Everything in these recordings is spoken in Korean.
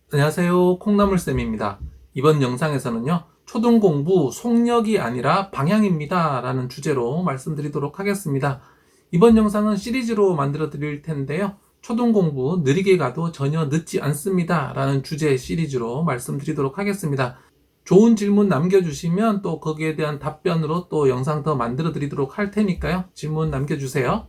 안녕하세요. 콩나물쌤입니다. 이번 영상에서는요, 초등공부 속력이 아니라 방향입니다 라는 주제로 말씀드리도록 하겠습니다. 이번 영상은 시리즈로 만들어 드릴 텐데요, 초등공부 느리게 가도 전혀 늦지 않습니다 라는 주제의 시리즈로 말씀드리도록 하겠습니다. 좋은 질문 남겨주시면 또 거기에 대한 답변으로 또 영상 더 만들어 드리도록 할 테니까요, 질문 남겨주세요.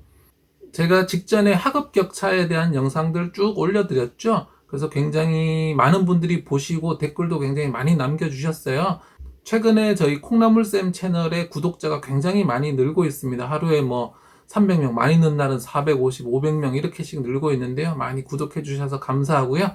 제가 직전에 학업격차에 대한 영상들 쭉 올려드렸죠. 그래서 굉장히 많은 분들이 보시고 댓글도 굉장히 많이 남겨주셨어요. 최근에 저희 콩나물쌤 채널의 구독자가 굉장히 많이 늘고 있습니다. 하루에 300명, 많이 는 날은 450, 500명 이렇게씩 늘고 있는데요. 많이 구독해 주셔서 감사하고요.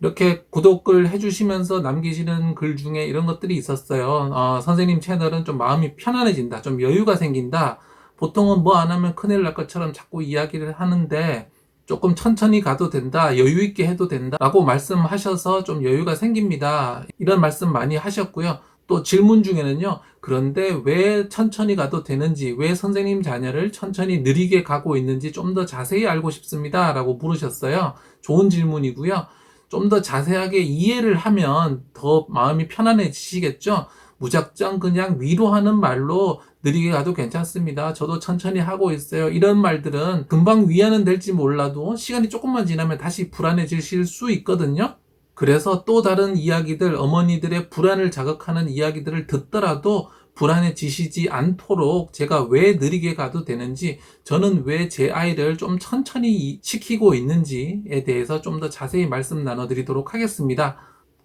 이렇게 구독을 해주시면서 남기시는 글 중에 이런 것들이 있었어요. 선생님 채널은 좀 마음이 편안해진다, 좀 여유가 생긴다. 보통은 뭐 안 하면 큰일 날 것처럼 자꾸 이야기를 하는데 조금 천천히 가도 된다, 여유 있게 해도 된다 라고 말씀하셔서 좀 여유가 생깁니다. 이런 말씀 많이 하셨고요. 또 질문 중에는요, 그런데 왜 천천히 가도 되는지, 왜 선생님 자녀를 천천히 느리게 가고 있는지 좀 더 자세히 알고 싶습니다 라고 물으셨어요. 좋은 질문이고요. 좀 더 자세하게 이해를 하면 더 마음이 편안해지시겠죠. 무작정 그냥 위로하는 말로 느리게 가도 괜찮습니다, 저도 천천히 하고 있어요, 이런 말들은 금방 위안은 될지 몰라도 시간이 조금만 지나면 다시 불안해지실 수 있거든요. 그래서 또 다른 이야기들, 어머니들의 불안을 자극하는 이야기들을 듣더라도 불안해지시지 않도록 제가 왜 느리게 가도 되는지, 저는 왜 제 아이를 좀 천천히 시키고 있는지에 대해서 좀 더 자세히 말씀 나눠드리도록 하겠습니다.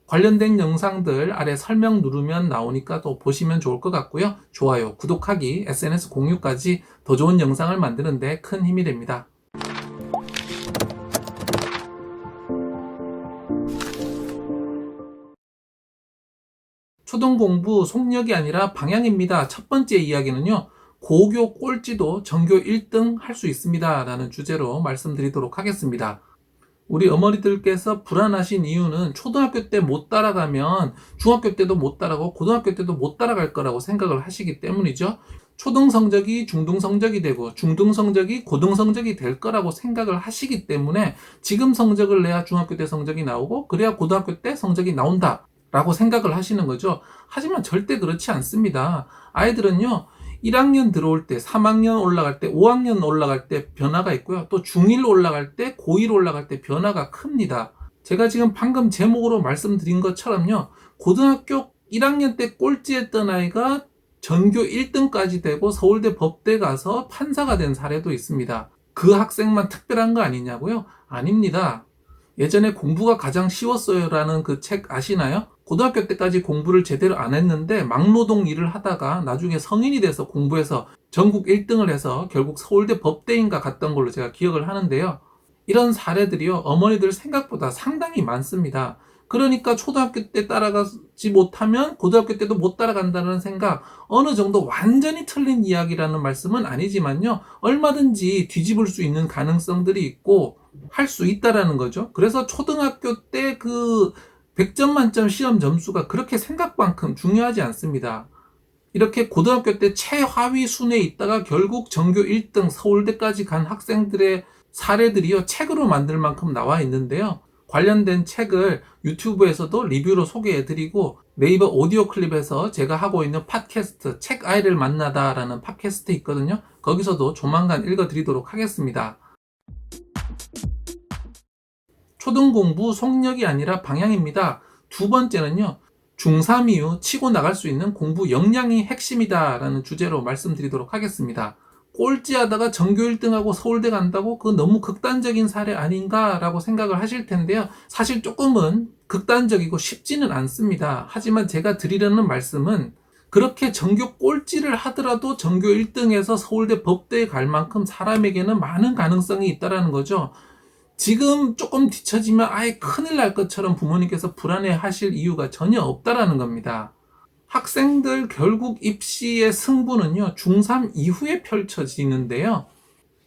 관련된 영상들 아래 설명 누르면 나오니까 또 보시면 좋을 것 같고요. 좋아요, 구독하기, SNS 공유까지 더 좋은 영상을 만드는 데 큰 힘이 됩니다. 초등공부 속력이 아니라 방향입니다. 첫 번째 이야기는요, 고교 꼴찌도 전교 1등 할 수 있습니다 라는 주제로 말씀드리도록 하겠습니다. 우리 어머니들께서 불안하신 이유는 초등학교 때 못 따라가면 중학교 때도 못 따라가고 고등학교 때도 못 따라갈 거라고 생각을 하시기 때문이죠. 초등 성적이 중등 성적이 되고 중등 성적이 고등 성적이 될 거라고 생각을 하시기 때문에 지금 성적을 내야 중학교 때 성적이 나오고 그래야 고등학교 때 성적이 나온다 라고 생각을 하시는 거죠. 하지만 절대 그렇지 않습니다. 아이들은요, 1학년 들어올 때, 3학년 올라갈 때, 5학년 올라갈 때 변화가 있고요. 또 중1 올라갈 때, 고1 올라갈 때 변화가 큽니다. 제가 지금 방금 제목으로 말씀드린 것처럼요, 고등학교 1학년 때 꼴찌했던 아이가 전교 1등까지 되고 서울대 법대 가서 판사가 된 사례도 있습니다. 그 학생만 특별한 거 아니냐고요? 아닙니다. 예전에 공부가 가장 쉬웠어요 라는 그 책 아시나요? 고등학교 때까지 공부를 제대로 안 했는데 막노동 일을 하다가 나중에 성인이 돼서 공부해서 전국 1등을 해서 결국 서울대 법대인가 갔던 걸로 제가 기억을 하는데요. 이런 사례들이요, 어머니들 생각보다 상당히 많습니다. 그러니까 초등학교 때 따라가지 못하면 고등학교 때도 못 따라간다는 생각, 어느 정도 완전히 틀린 이야기라는 말씀은 아니지만요, 얼마든지 뒤집을 수 있는 가능성들이 있고 할 수 있다라는 거죠. 그래서 초등학교 때 그 100점 만점 시험 점수가 그렇게 생각만큼 중요하지 않습니다. 이렇게 고등학교 때 최하위 순에 있다가 결국 전교 1등 서울대까지 간 학생들의 사례들이요, 책으로 만들 만큼 나와 있는데요. 관련된 책을 유튜브에서도 리뷰로 소개해드리고 네이버 오디오 클립에서 제가 하고 있는 팟캐스트 책 아이를 만나다 라는 팟캐스트 있거든요. 거기서도 조만간 읽어드리도록 하겠습니다. 초등공부 속력이 아니라 방향입니다. 두 번째는요, 중3 이후 치고 나갈 수 있는 공부 역량이 핵심이다 라는 주제로 말씀드리도록 하겠습니다. 꼴찌하다가 전교 1등하고 서울대 간다고 그거 너무 극단적인 사례 아닌가 라고 생각을 하실 텐데요. 사실 조금은 극단적이고 쉽지는 않습니다. 하지만 제가 드리려는 말씀은 그렇게 전교 꼴찌를 하더라도 전교 1등에서 서울대 법대에 갈 만큼 사람에게는 많은 가능성이 있다는 거죠. 지금 조금 뒤처지면 아예 큰일 날 것처럼 부모님께서 불안해 하실 이유가 전혀 없다라는 겁니다. 학생들 결국 입시의 승부는요, 중3 이후에 펼쳐지는데요.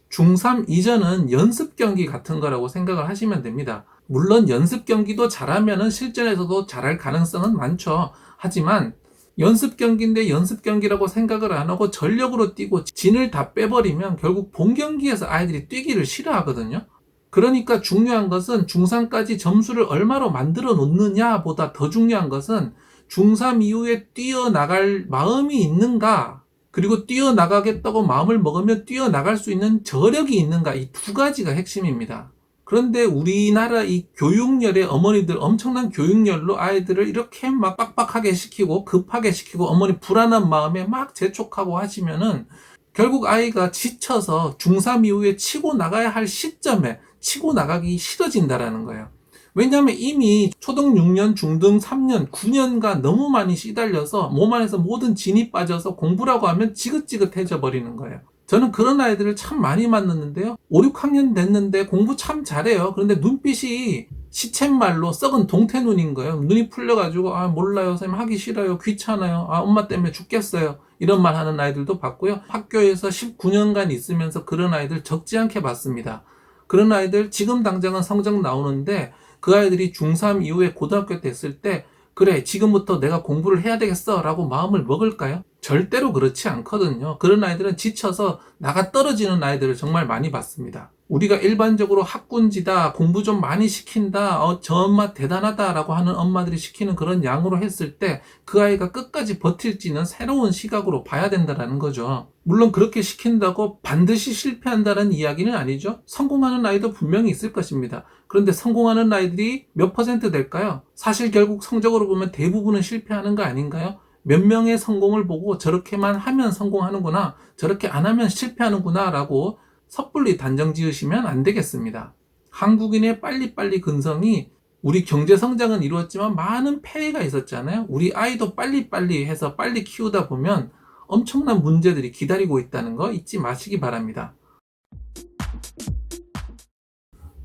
중3 이전은 연습 경기 같은 거라고 생각을 하시면 됩니다. 물론 연습 경기도 잘하면 실전에서도 잘할 가능성은 많죠. 하지만 연습 경기인데 연습 경기라고 생각을 안 하고 전력으로 뛰고 진을 다 빼버리면 결국 본 경기에서 아이들이 뛰기를 싫어하거든요. 그러니까 중요한 것은 중3까지 점수를 얼마로 만들어 놓느냐 보다 더 중요한 것은 중3 이후에 뛰어나갈 마음이 있는가, 그리고 뛰어나가겠다고 마음을 먹으면 뛰어나갈 수 있는 저력이 있는가, 이 두 가지가 핵심입니다. 그런데 우리나라 이 교육열의 어머니들, 엄청난 교육열로 아이들을 이렇게 막 빡빡하게 시키고 급하게 시키고 어머니 불안한 마음에 막 재촉하고 하시면은 결국 아이가 지쳐서 중3 이후에 치고 나가야 할 시점에 치고 나가기 싫어진다라는 거예요. 왜냐하면 이미 초등 6년, 중등 3년, 9년간 너무 많이 시달려서 몸 안에서 모든 진이 빠져서 공부라고 하면 지긋지긋해져 버리는 거예요. 저는 그런 아이들을 참 많이 만났는데요. 5, 6학년 됐는데 공부 참 잘해요. 그런데 눈빛이 시쳇말로 썩은 동태눈인 거예요. 눈이 풀려가지고 몰라요 선생님, 하기 싫어요, 귀찮아요, 엄마 때문에 죽겠어요, 이런 말 하는 아이들도 봤고요. 학교에서 19년간 있으면서 그런 아이들 적지 않게 봤습니다. 그런 아이들 지금 당장은 성적 나오는데 그 아이들이 중3 이후에 고등학교 됐을 때 그래 지금부터 내가 공부를 해야 되겠어 라고 마음을 먹을까요? 절대로 그렇지 않거든요. 그런 아이들은 지쳐서 나가 떨어지는 아이들을 정말 많이 봤습니다. 우리가 일반적으로 학군지다, 공부 좀 많이 시킨다, 저 엄마 대단하다 라고 하는 엄마들이 시키는 그런 양으로 했을 때 그 아이가 끝까지 버틸지는 새로운 시각으로 봐야 된다는 거죠. 물론 그렇게 시킨다고 반드시 실패한다는 이야기는 아니죠. 성공하는 아이도 분명히 있을 것입니다. 그런데 성공하는 아이들이 몇 퍼센트 될까요? 사실 결국 성적으로 보면 대부분은 실패하는 거 아닌가요? 몇 명의 성공을 보고 저렇게만 하면 성공하는구나, 저렇게 안 하면 실패하는구나 라고 섣불리 단정 지으시면 안 되겠습니다. 한국인의 빨리빨리 근성이 우리 경제 성장은 이루었지만 많은 폐해가 있었잖아요. 우리 아이도 빨리빨리 해서 빨리 키우다 보면 엄청난 문제들이 기다리고 있다는 거 잊지 마시기 바랍니다.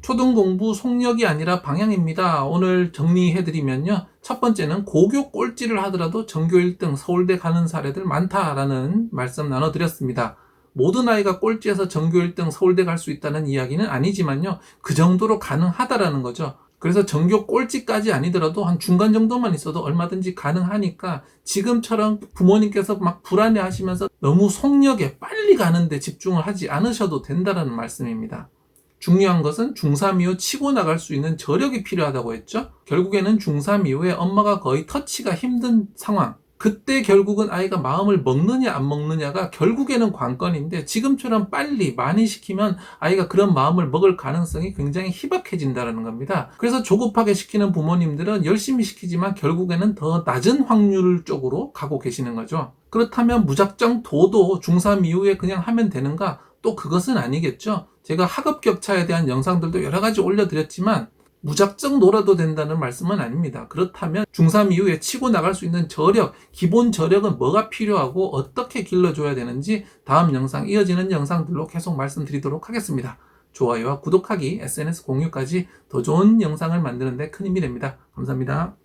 초등 공부 속력이 아니라 방향입니다. 오늘 정리해드리면요. 첫 번째는 고교 꼴찌를 하더라도 전교 1등 서울대 가는 사례들 많다라는 말씀 나눠드렸습니다. 모든 아이가 꼴찌에서 전교 1등 서울대 갈 수 있다는 이야기는 아니지만요. 그 정도로 가능하다라는 거죠. 그래서 전교 꼴찌까지 아니더라도 한 중간 정도만 있어도 얼마든지 가능하니까 지금처럼 부모님께서 막 불안해 하시면서 너무 속력에 빨리 가는데 집중을 하지 않으셔도 된다는 말씀입니다. 중요한 것은 중3 이후 치고 나갈 수 있는 저력이 필요하다고 했죠. 결국에는 중3 이후에 엄마가 거의 터치가 힘든 상황, 그때 결국은 아이가 마음을 먹느냐 안 먹느냐가 결국에는 관건인데 지금처럼 빨리 많이 시키면 아이가 그런 마음을 먹을 가능성이 굉장히 희박해진다는 겁니다. 그래서 조급하게 시키는 부모님들은 열심히 시키지만 결국에는 더 낮은 확률 쪽으로 가고 계시는 거죠. 그렇다면 무작정 도도 중3 이후에 그냥 하면 되는가? 또 그것은 아니겠죠. 제가 학업 격차에 대한 영상들도 여러 가지 올려드렸지만 무작정 놀아도 된다는 말씀은 아닙니다. 그렇다면 중3 이후에 치고 나갈 수 있는 저력, 기본 저력은 뭐가 필요하고 어떻게 길러줘야 되는지 다음 영상, 이어지는 영상들로 계속 말씀드리도록 하겠습니다. 좋아요와 구독하기, SNS 공유까지 더 좋은 영상을 만드는 데 큰 힘이 됩니다. 감사합니다.